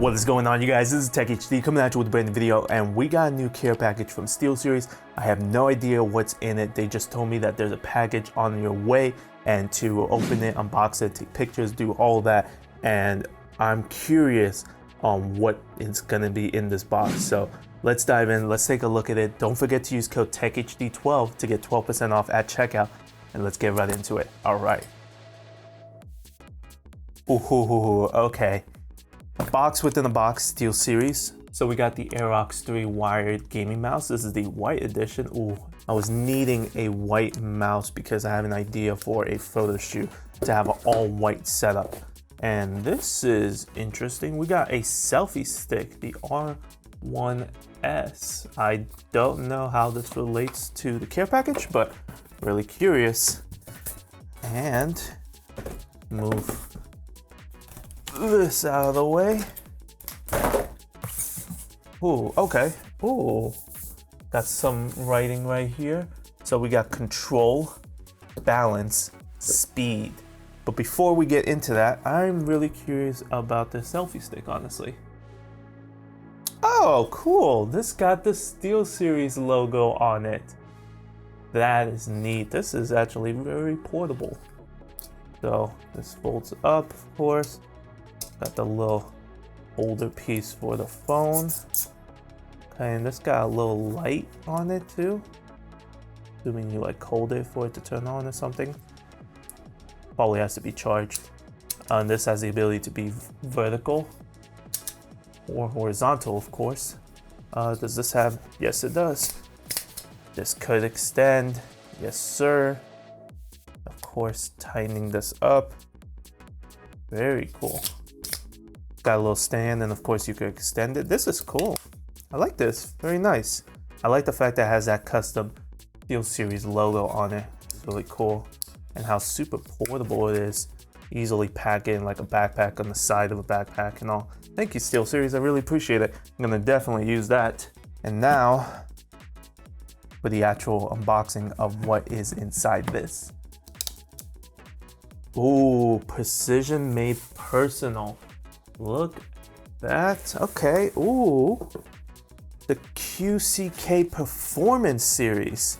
What is going on, you guys? This is Tech HD coming at you with a brand new video, and we got a new care package from SteelSeries. I have no idea what's in it. They just told me that there's a package on your way, and to open it, unbox it, take pictures, do all that. And I'm curious on what is gonna be in this box. So let's dive in, let's take a look at it. Don't forget to use code TechHD12 to get 12% off at checkout, and let's get right into it. All right. Ooh, okay. A box within a box, SteelSeries. So we got the Aerox 3 wired gaming mouse. This is the white edition. Ooh, I was needing a white mouse because I have an idea for a photo shoot to have an all white setup. And this is interesting. We got a Selfie Stick, the R1S. I don't know how this relates to the care package, but really curious. And move this out of the way. Ooh, okay. Ooh, got some writing right here. So we got control, balance, speed. But before we get into that, I'm really curious about the Selfie Stick, honestly. Oh, cool. This got the SteelSeries logo on it. That is neat. This is actually very portable. So this folds up, of course. Got the little holder piece for the phone. Okay, and this got a little light on it too. Assuming you like hold it for it to turn on or something. Probably has to be charged. And this has the ability to be vertical or horizontal, of course. Does this have? Yes, it does. This could extend. Yes, sir. Of course, tightening this up. Very cool. Got a little stand, and of course you could extend it. This is cool. I like this. Very nice. I like the fact that it has that custom SteelSeries logo on it. It's really cool. And how super portable it is. Easily pack in like a backpack on the side of a backpack and all. Thank you, SteelSeries. I really appreciate it. I'm gonna definitely use that. And now for the actual unboxing of what is inside this. Ooh, precision made personal. Look at that. Okay. Ooh. The QCK Performance Series.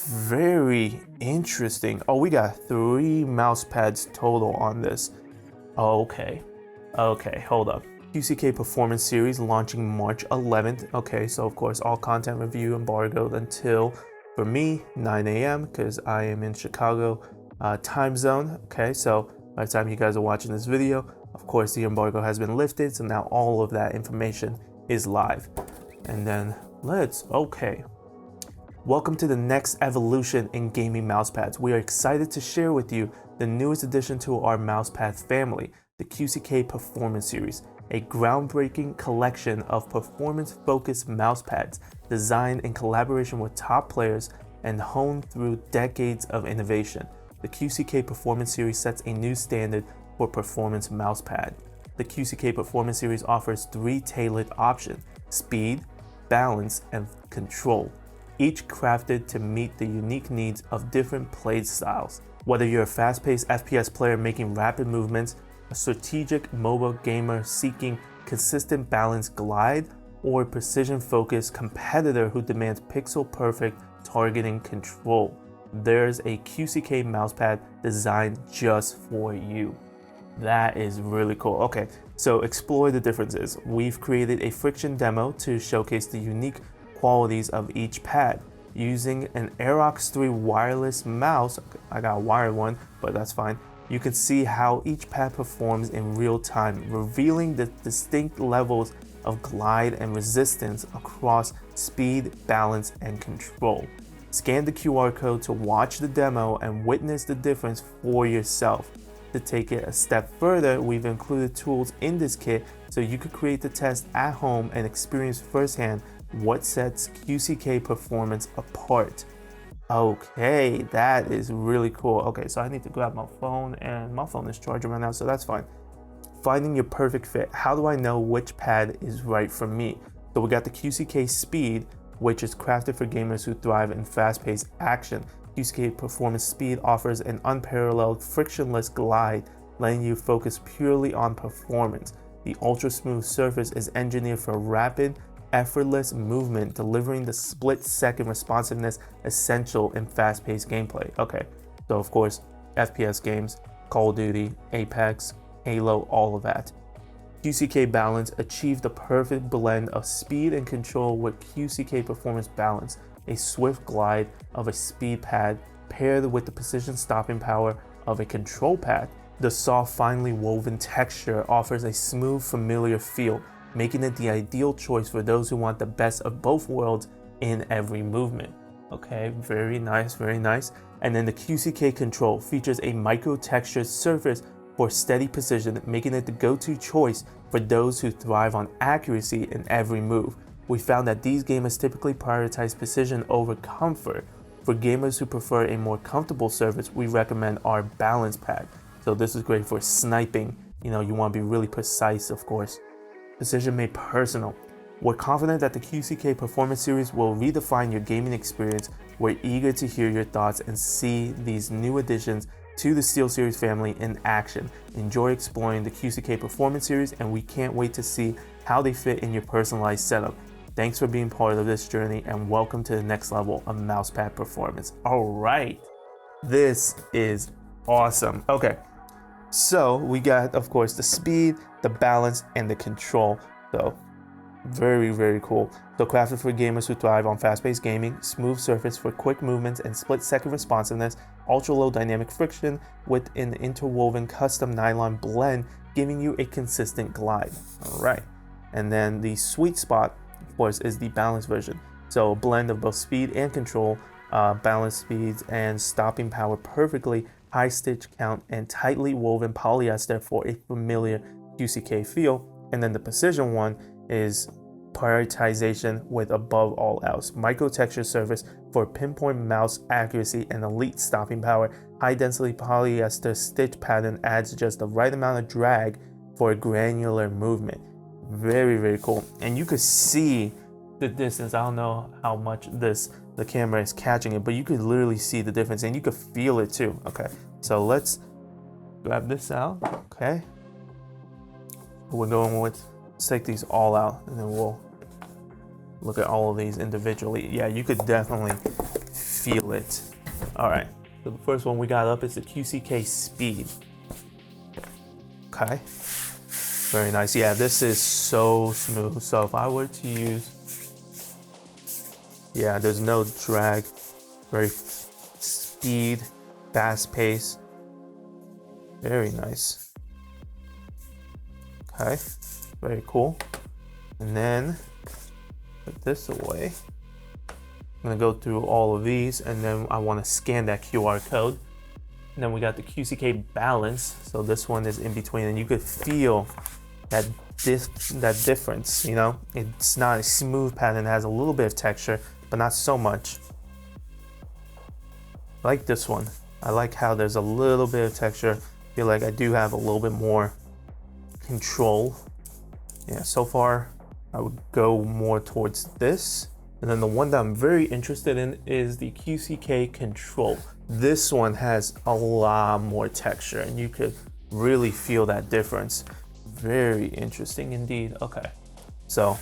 Very interesting. Oh, we got 3 mouse pads total on this. Okay. Okay, hold up. QCK Performance Series launching March 11th. Okay, so of course all content review embargoed until, for me, 9 a.m. because I am in Chicago time zone. Okay, so by the time you guys are watching this video, of course, the embargo has been lifted, so now all of that information is live. And then okay. Welcome to the next evolution in gaming mousepads. We are excited to share with you the newest addition to our mousepad family, the QCK Performance Series, a groundbreaking collection of performance-focused mousepads designed in collaboration with top players and honed through decades of innovation. The QCK Performance Series sets a new standard for performance mousepad. The QCK Performance Series offers 3 tailored options: speed, balance, and control, each crafted to meet the unique needs of different play styles. Whether you're a fast-paced FPS player making rapid movements, a strategic mobile gamer seeking consistent balance glide, or a precision-focused competitor who demands pixel-perfect targeting control, there's a QCK mousepad designed just for you. That is really cool. Okay, so explore the differences. We've created a friction demo to showcase the unique qualities of each pad. Using an Aerox 3 wireless mouse, I got a wired one, but that's fine. You can see how each pad performs in real time, revealing the distinct levels of glide and resistance across speed, balance, and control. Scan the QR code to watch the demo and witness the difference for yourself. To take it a step further, we've included tools in this kit so you could create the test at home and experience firsthand what sets QCK Performance apart. Okay, that is really cool. Okay, so I need to grab my phone, and my phone is charging right now, so that's fine. Finding your perfect fit. How do I know which pad is right for me? So we got the QCK Speed, which is crafted for gamers who thrive in fast-paced action. QCK Performance Speed offers an unparalleled frictionless glide, letting you focus purely on performance. The ultra smooth surface is engineered for rapid, effortless movement, delivering the split-second responsiveness essential in fast-paced gameplay. Okay, so of course, FPS games, Call of Duty, Apex, Halo, all of that. QCK Balance achieved the perfect blend of speed and control with QCK Performance Balance, a swift glide of a speed pad paired with the precision stopping power of a control pad. The soft, finely woven texture offers a smooth, familiar feel, making it the ideal choice for those who want the best of both worlds in every movement. Okay, very nice, very nice. And then the QCK control features a micro-textured surface for steady precision, making it the go-to choice for those who thrive on accuracy in every move. We found that these gamers typically prioritize precision over comfort. For gamers who prefer a more comfortable surface, we recommend our balance pad. So this is great for sniping. You know, you want to be really precise, of course. Precision made personal. We're confident that the QCK Performance Series will redefine your gaming experience. We're eager to hear your thoughts and see these new additions to the SteelSeries family in action. Enjoy exploring the QCK Performance Series, and we can't wait to see how they fit in your personalized setup. Thanks for being part of this journey, and welcome to the next level of mousepad performance. All right, this is awesome. Okay, so we got, of course, the speed, the balance, and the control. So very, very cool. So crafted for gamers who thrive on fast-paced gaming, smooth surface for quick movements and split-second responsiveness, ultra-low dynamic friction with an interwoven custom nylon blend, giving you a consistent glide. All right, and then the sweet spot, of course, is the balanced version. So a blend of both speed and control, balance speeds and stopping power perfectly, high stitch count, and tightly woven polyester for a familiar QCK feel. And then the precision one is prioritization with above all else. Micro texture surface for pinpoint mouse accuracy and elite stopping power. High density polyester stitch pattern adds just the right amount of drag for a granular movement. Very, very cool. And you could see the distance. I don't know how much the camera is catching it, but you could literally see the difference and you could feel it too. Okay, so let's grab this out. Okay, we're going with, let's take these all out and then we'll look at all of these individually. Yeah, you could definitely feel it. All right, so the first one we got up is the QCK Speed. Okay, very nice. Yeah, this is so smooth. So if I were to use, yeah, there's no drag, very speed, fast pace, very nice. Okay, very cool. And then put this away. I'm gonna go through all of these and then I wanna scan that QR code. And then we got the QCK Balance. So this one is in between and you could feel that difference, you know? It's not a smooth pattern, it has a little bit of texture, but not so much. I like this one. I like how there's a little bit of texture. I feel like I do have a little bit more control. Yeah, so far I would go more towards this. And then the one that I'm very interested in is the QCK Control. This one has a lot more texture and you could really feel that difference. Very interesting indeed. Okay, so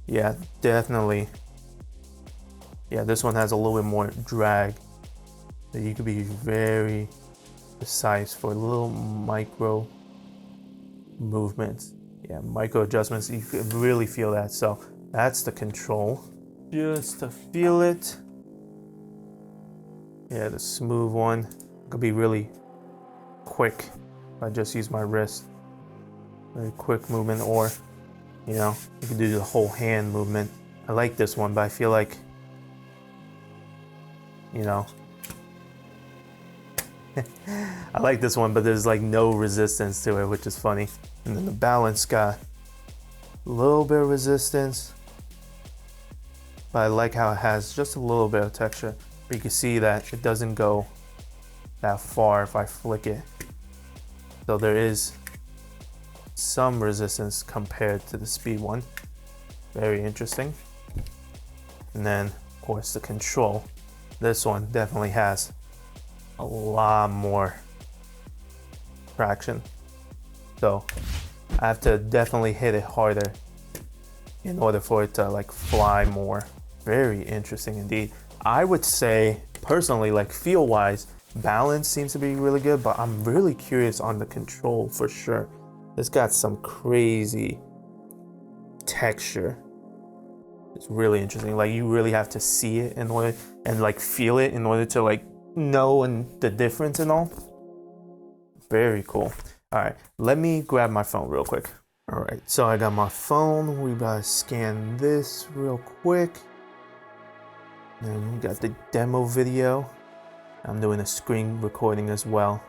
yeah, definitely. Yeah, this one has a little bit more drag. So you could be very precise for little micro movements. Yeah, micro adjustments, you could really feel that. So that's the control. Just to feel it. Yeah, the smooth one could be really quick if I just use my wrist. Very quick movement, or you know, you can do the whole hand movement. I like this one, but I feel like, you know, I like this one, but there's like no resistance to it, which is funny. And then the balance got a little bit of resistance, but I like how it has just a little bit of texture. But you can see that it doesn't go that far if I flick it. So there is some resistance compared to the speed one. Very interesting. And then of course the control. This one definitely has a lot more traction. So I have to definitely hit it harder in order for it to like fly more. Very interesting indeed. I would say personally, like feel wise, balance seems to be really good, but I'm really curious on the control for sure. It's got some crazy texture. It's really interesting. Like you really have to see it in order and like feel it in order to like know and the difference and all. Very cool. All right, let me grab my phone real quick. All right, so I got my phone. We gotta scan this real quick. And we got the demo video. I'm doing a screen recording as well.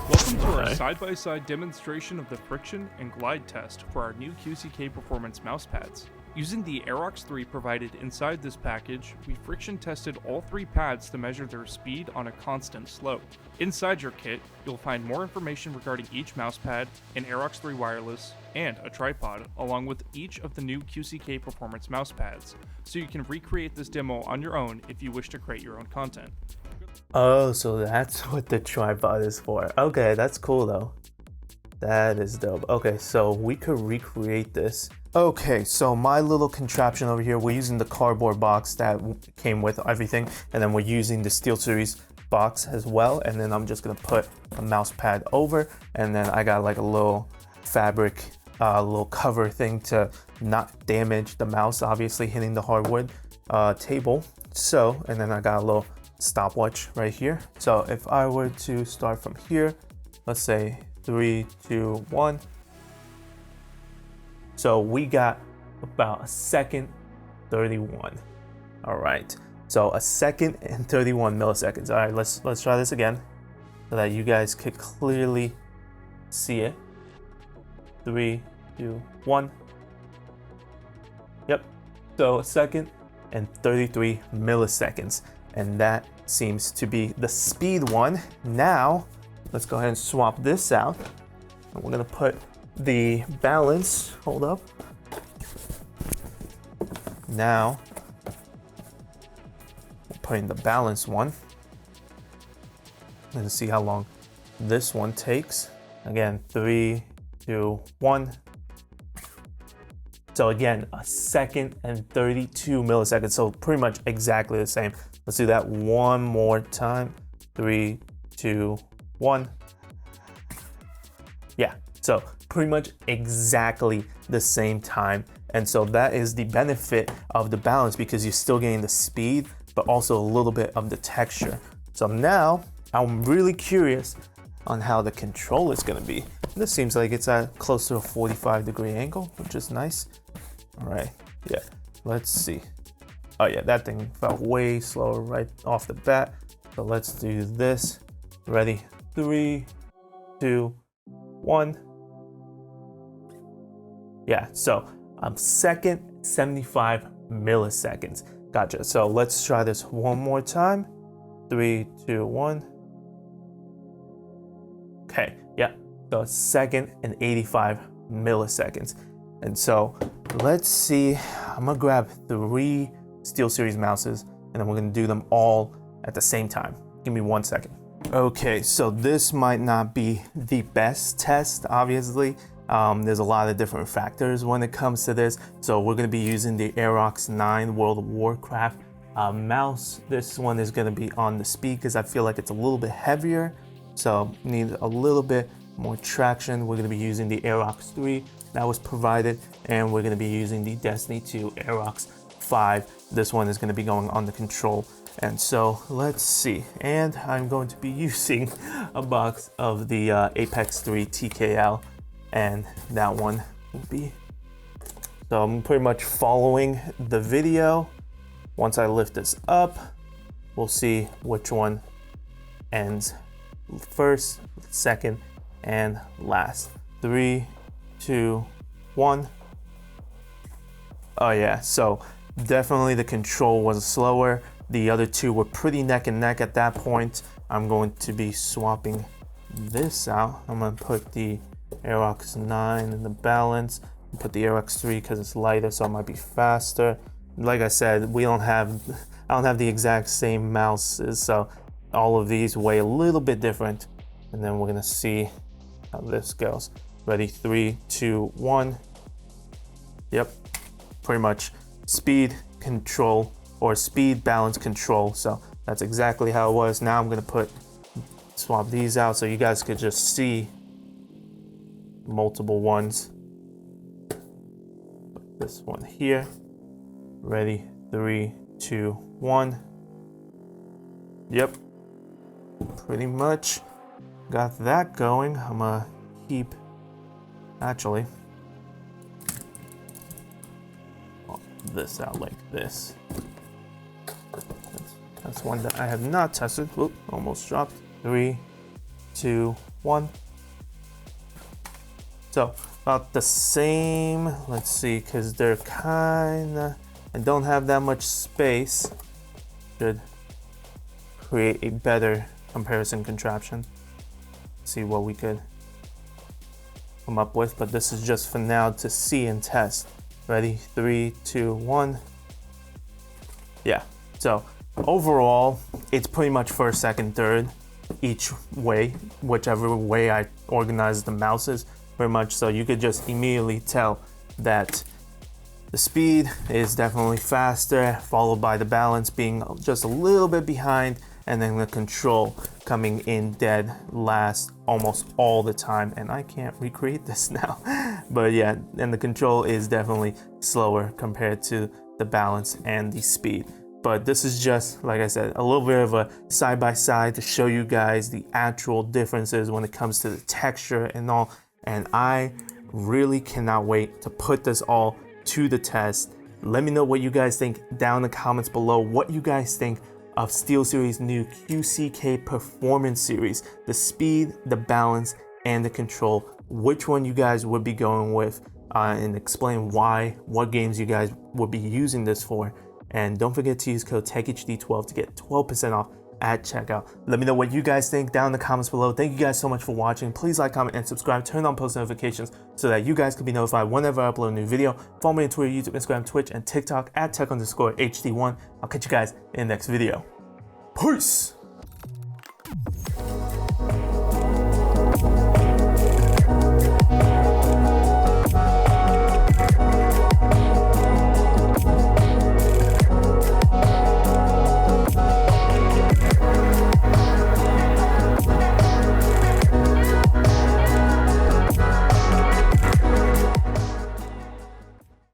Welcome to our side-by-side demonstration of the friction and glide test for our new QCK Performance Mousepads. Using the Aerox 3 provided inside this package, we friction tested all 3 pads to measure their speed on a constant slope. Inside your kit, you'll find more information regarding each mousepad, an Aerox 3 wireless, and a tripod, along with each of the new QCK Performance Mousepads, so you can recreate this demo on your own if you wish to create your own content. Oh, so that's what the tripod is for. Okay, that's cool though. That is dope. Okay, so we could recreate this. Okay, so my little contraption over here, we're using the cardboard box that came with everything, and then we're using the SteelSeries box as well, and then I'm just gonna put a mouse pad over, and then I got like a little fabric, little cover thing to not damage the mouse, obviously hitting the hardwood table. So, and then I got a little stopwatch right here. So if I were to start from here, let's say 3, 2, 1. So we got about 1:31. All right. So 1:31 milliseconds. All right, let's try this again so that you guys could clearly see it. 3, 2, 1. Yep. So 1:33 milliseconds. And that seems to be the speed one. Now, let's go ahead and swap this out. And we're gonna put the balance, hold up. Now, we'll put in the balance one. Let's see how long this one takes. Again, 3, 2, 1. So again, 1:32 milliseconds. So pretty much exactly the same. Let's do that one more time. 3, 2, 1. Yeah, so pretty much exactly the same time. And so that is the benefit of the balance, because you're still getting the speed, but also a little bit of the texture. So now I'm really curious on how the control is gonna be. This seems like it's at close to a 45-degree angle, which is nice. All right, yeah, let's see. Oh yeah, that thing felt way slower right off the bat. So let's do this. Ready? 3, 2, 1. Yeah, so I'm 75 milliseconds. Gotcha. So let's try this one more time. 3, 2, 1. Okay, yeah. So 85 milliseconds. And so let's see. I'm gonna grab 3 SteelSeries mouses, and then we're gonna do them all at the same time. Give me 1 second. Okay, so this might not be the best test, obviously. There's a lot of different factors when it comes to this. So we're gonna be using the Aerox 9 World of Warcraft mouse. This one is gonna be on the speed because I feel like it's a little bit heavier. So need a little bit more traction. We're gonna be using the Aerox 3 that was provided, and we're gonna be using the Destiny 2 Aerox 5. This one is gonna be going on the control. And so let's see. And I'm going to be using a box of the Apex 3 TKL, and that one will be. So I'm pretty much following the video. Once I lift this up, we'll see which one ends first, second, and last. 3, 2, 1. Oh yeah, so definitely the control was slower. The other two were pretty neck and neck at that point. I'm going to be swapping this out. I'm gonna put the Aerox 9 in the balance, put the Aerox 3 because it's lighter, so it might be faster. Like I said, I don't have the exact same mouses, so all of these weigh a little bit different. And then we're gonna see how this goes. Ready, 3, 2, 1. Yep, pretty much speed control or speed balance control. So that's exactly how it was. Now I'm gonna swap these out so you guys could just see multiple ones. Put this one here. Ready, 3, 2, 1. Yep, pretty much got that going. I'm gonna keep, actually, this out like this. That's one that I have not tested. Oop, almost dropped. 3, 2, 1. So about the same. Let's see, because they're kinda, and don't have that much space. Should create a better comparison contraption. See what we could come up with, but this is just for now to see and test. Ready, 3, 2, 1. Yeah, so overall, it's pretty much first, second, third, each way, whichever way I organize the mouses, pretty much. So you could just immediately tell that the speed is definitely faster, followed by the balance being just a little bit behind, and then the control coming in dead last almost all the time. And I can't recreate this now. But yeah, and the control is definitely slower compared to the balance and the speed. But this is just, like I said, a little bit of a side-by-side to show you guys the actual differences when it comes to the texture and all. And I really cannot wait to put this all to the test. Let me know what you guys think down in the comments below, what you guys think of SteelSeries' new QCK Performance Series, the speed, the balance, and the control, which one you guys would be going with, and explain why, what games you guys would be using this for. And don't forget to use code TechHD12 to get 12% off at checkout. Let me know what you guys think down in the comments below. Thank you guys so much for watching. Please like, comment, and subscribe. Turn on post notifications so that you guys can be notified whenever I upload a new video. Follow me on Twitter, YouTube, Instagram, Twitch, and TikTok at tech_HD1. I'll catch you guys in the next video. Peace!